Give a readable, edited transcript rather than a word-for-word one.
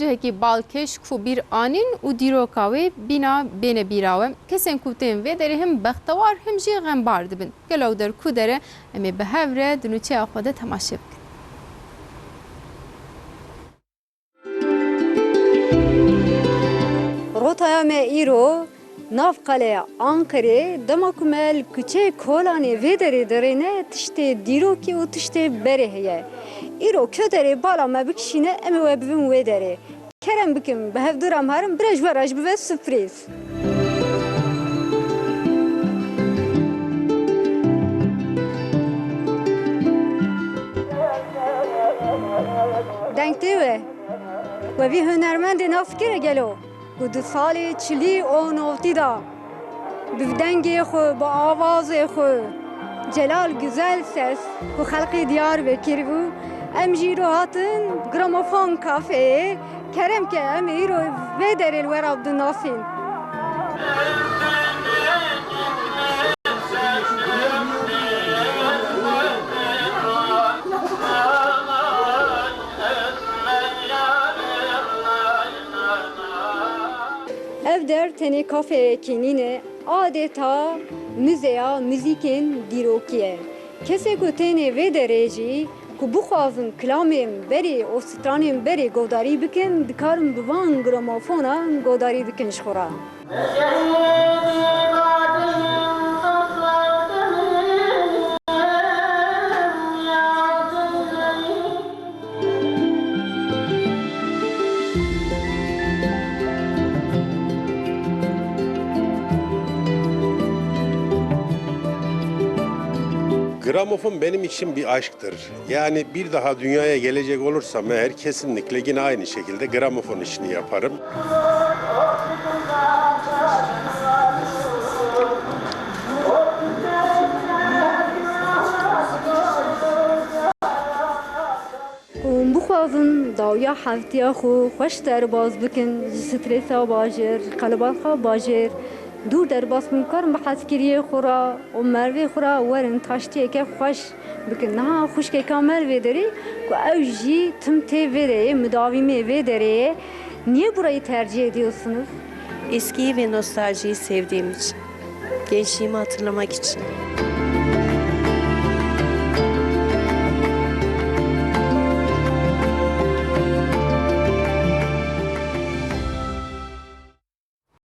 Ciheki balkeş ku bir anin u dîroka wê bîna bêne bîra we kesên ku tên vê derê hem bextewar hem jî xembar dibin. Gelo der ku dere em ê bi hev re di nûçeya xwe de temaşe bikin. Rotaya me îro nav qeleya Ankarê dema ku me li kuçeyê Kolanê vê derê derêne tiştê dîrokî û tiştê berê heye. Îro kö derê bala me bikişîne em ê we bibin wê derê. Kerem bikim bi hevdira me herin birêj wera ji bibe sürprîz. Dengtê we we vî hunermendê nav fikire gelo ku di salê çilî û novtî da bi dengê xwe bi avazê xwe celal güzel ses ku xelqê Diyarbekir bû em jî îro hatin gramofon kafeyê kerem ke em ê îro vê derê li wera bidin nasîn. Ev der tenê kafeyekî nîne adeta müzeya müzîkên dîrokî ye. Kesê ku tenê vê derê jî ku bixwazin kilamên berê û stranên berê guhdarî bikin dikarin bi van gramofonan guhdarî bikin ji xwe re. Gramofon benim için bir aşktır. Yani bir daha dünyaya gelecek olursam eğer kesinlikle yine aynı şekilde gramofon işini yaparım. Bixwazin dawiya hevtiya xwe xweş derbas bikin ji strêsa bajêr, ji qeleban xwe bajêr. Dûr derbas bin karin bi hezkiriyê xwe re û mervê xwe re werin taştiyeke xweş bikin. Niha xwişkeka mervê derê ku ew jî tim tê vê derê, müdavimê vê derê. Niye burayı tercih ediyorsunuz? Eskiyi ve nostaljiyi sevdiğim için. Gençliğimi hatırlamak için.